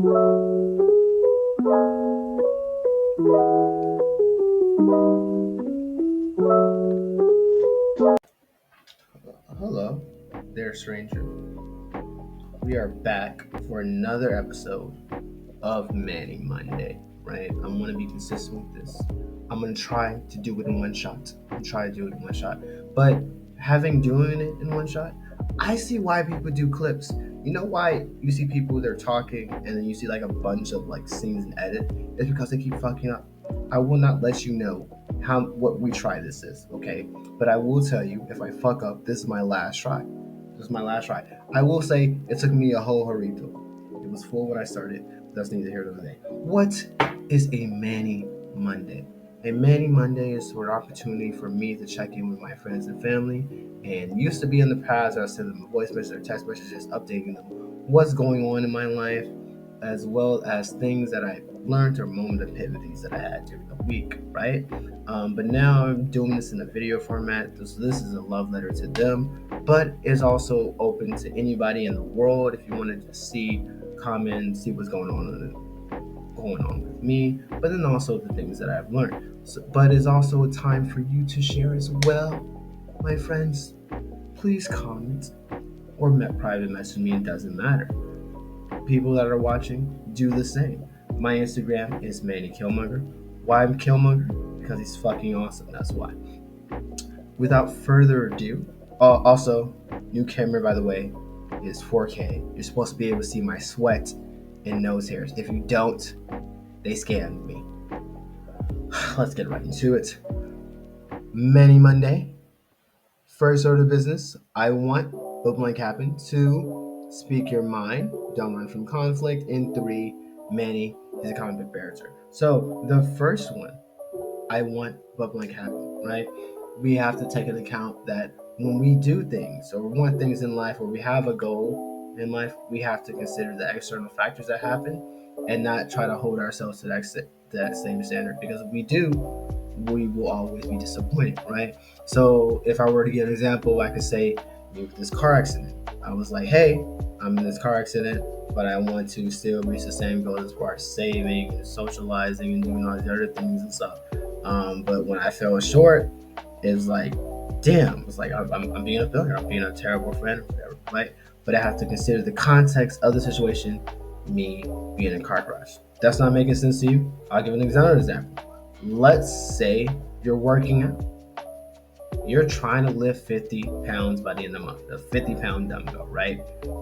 Hello there, stranger. We are back for another episode of Manny Monday, right? I'm going to be consistent with this. I'm going to try to do it in one shot. But having doing it in one shot, I see why people do clips. You know why you see people, they're talking and then you see like a bunch of like scenes and edit? It's because they keep fucking up. I will not let you know what retry this is, okay? But I will tell you, if I fuck up, this is my last try. This is my last try. I will say it took me a whole harito. It was full when I started. That's neither here nor there. What is a Manny Monday? A Manny Monday is an opportunity for me to check in with my friends and family. And used to be in the past, I send them a voice message or text messages updating them what's going on in my life, as well as things that I learned or moment epiphanies that I had during the week, right? But now I'm doing this in a video format. So this is a love letter to them, but it's also open to anybody in the world if you wanted to see, comment, see what's going on with me, but then also the things that I've learned. But it's also a time for you to share as well, my friends. Please comment or private message me. It doesn't matter. People that are watching, do the same. My Instagram is Manny Killmonger. Why I'm Killmonger? Because he's fucking awesome. That's why. Without further ado, also, new camera, by the way, is 4K. You're supposed to be able to see my sweat and nose hairs. If you don't, they scammed me. Let's get right into it. Manny Monday. First order of business, I want open like happen. 2, speak your mind. Don't run from conflict. And 3, Manny is a comic book character. So the first one, I want open like happen, right? We have to take into account that when we do things or want things in life or we have a goal in life, we have to consider the external factors that happen and not try to hold ourselves to that same standard, because if we do, we will always be disappointed, right? So if I were to give an example, I could say with this car accident, I was like, hey, I'm in this car accident, but I want to still reach the same goals as far as saving and socializing and doing all these other things and stuff. But when I fell short, it was like, damn, it's like I'm being a failure. I'm being a terrible friend, whatever, right? But I have to consider the context of the situation, me being in a car crash. That's not making sense to you? I'll give another example. Let's say you're working out. You're trying to lift 50 pounds by the end of the month, a 50-pound dumbbell, right?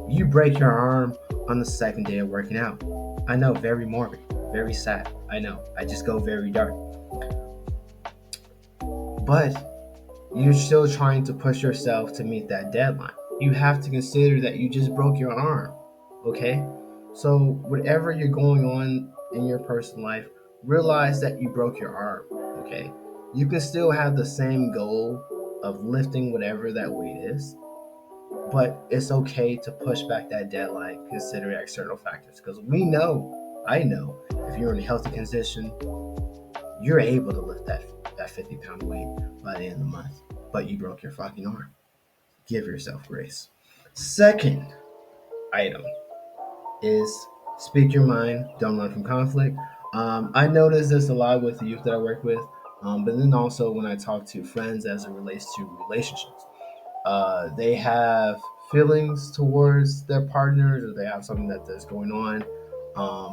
You break your arm on the second day of working out. I know, very morbid, very sad. I know, I just go very dark. But you're still trying to push yourself to meet that deadline. You have to consider that you just broke your arm, okay? So whatever you're going on in your personal life, realize that you broke your arm, okay? You can still have the same goal of lifting whatever that weight is, but it's okay to push back that deadline considering external factors, because I know, if you're in a healthy condition, you're able to lift that 50-pound weight by the end of the month, but you broke your fucking arm. Give yourself grace. Second item is speak your mind, don't run from conflict. I notice this a lot with the youth that I work with, but then also when I talk to friends as it relates to relationships. They have feelings towards their partners, or they have something that's going on,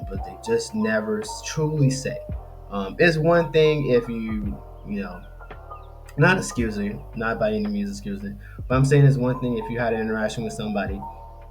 but they just never truly say. It's one thing if you know, not excusing, not by any means excusing, but I'm saying it's one thing if you had an interaction with somebody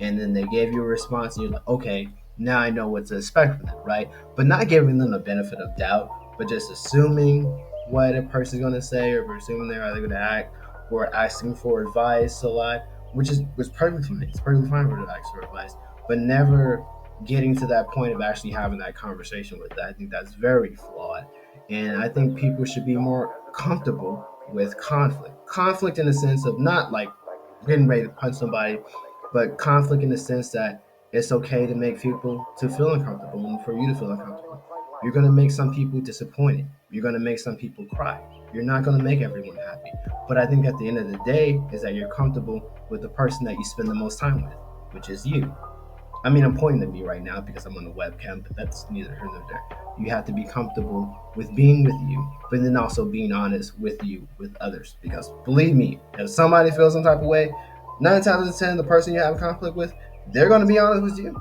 and then they gave you a response and you're like, okay, now I know what to expect from them, right? But not giving them the benefit of doubt, but just assuming what a person's going to say or presuming they're either going to act or asking for advice a lot, which perfectly fine. It's perfectly fine for to ask for advice, but never getting to that point of actually having that conversation with that. I think that's very flawed. And I think people should be more comfortable with conflict. Conflict in the sense of not like getting ready to punch somebody, but conflict in the sense that it's okay to make people to feel uncomfortable and for you to feel uncomfortable. You're gonna make some people disappointed. You're gonna make some people cry. You're not gonna make everyone happy. But I think at the end of the day is that you're comfortable with the person that you spend the most time with, which is you. I mean, I'm pointing at me right now because I'm on the webcam, but that's neither here nor there. You have to be comfortable with being with you, but then also being honest with you, with others. Because believe me, if somebody feels some type of way, 9 times out of 10, the person you have a conflict with, they're going to be honest with you.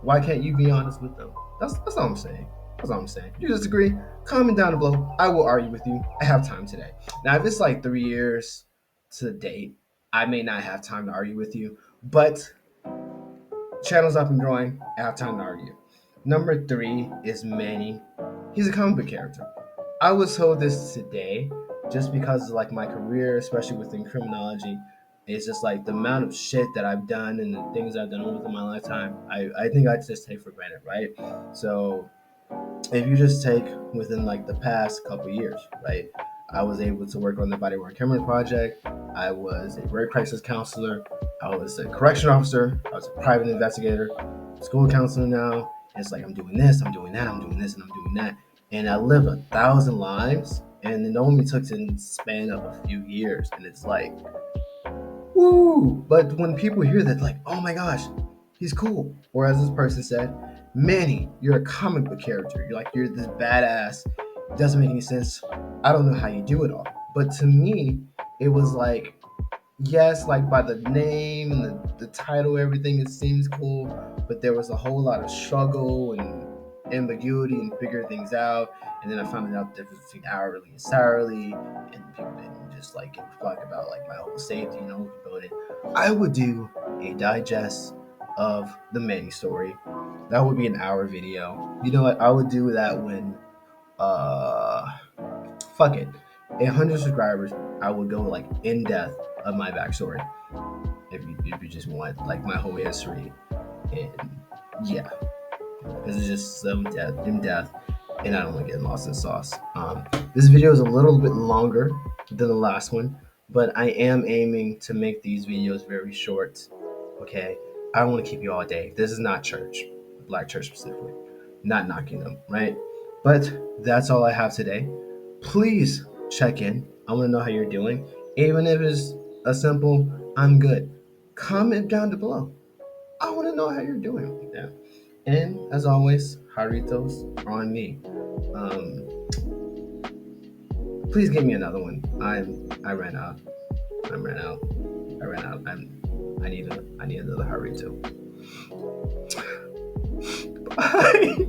Why can't you be honest with them? That's all I'm saying. That's all I'm saying. You disagree? Comment down below. I will argue with you. I have time today. Now, if it's like 3 years to the date, I may not have time to argue with you, but channel's up and growing. I have time to argue. Number 3 is Manny. He's a comic book character. I was told this today just because of like my career, especially within criminology. It's just like the amount of shit that I've done and the things I've done within my lifetime. I think I just take for granted, right? So if you just take within like the past couple years, right? I was able to work on the body worn camera project. I was a rape crisis counselor. I was a correction officer. I was a private investigator, school counselor now. And it's like I'm doing this, I'm doing that, I'm doing this, and I'm doing that. And I live 1,000 lives, and it only took in the span of a few years. And it's like, woo! But when people hear that, like, oh my gosh, he's cool. Or as this person said, Manny, you're a comic book character. You're this badass. It doesn't make any sense. I don't know how you do it all. But to me, it was like, yes, like by the name and the title, everything, it seems cool. But there was a whole lot of struggle and ambiguity and figuring things out. And then I found out the difference between hourly and sourly, and people didn't just like give a fuck about like my whole safety and whole building. I would do a digest of the Manny story. That would be an hour video. You know what? I would do that when uh fuck it. 100 subscribers, I would go like in depth of my backstory. If you just want like my whole history, and yeah, because it's just so in depth, and I don't want to get lost in sauce. This video is a little bit longer than the last one, but I am aiming to make these videos very short. Okay, I don't want to keep you all day. This is not church, black church specifically. Not knocking them, right? But that's all I have today. Please check in. I want to know how you're doing, even if it's a simple "I'm good." Comment down below. I want to know how you're doing. Yeah. And as always, Jarritos are on me. Um, please give me another one. I ran out. I ran out. I ran out. I need another Jarrito. Bye.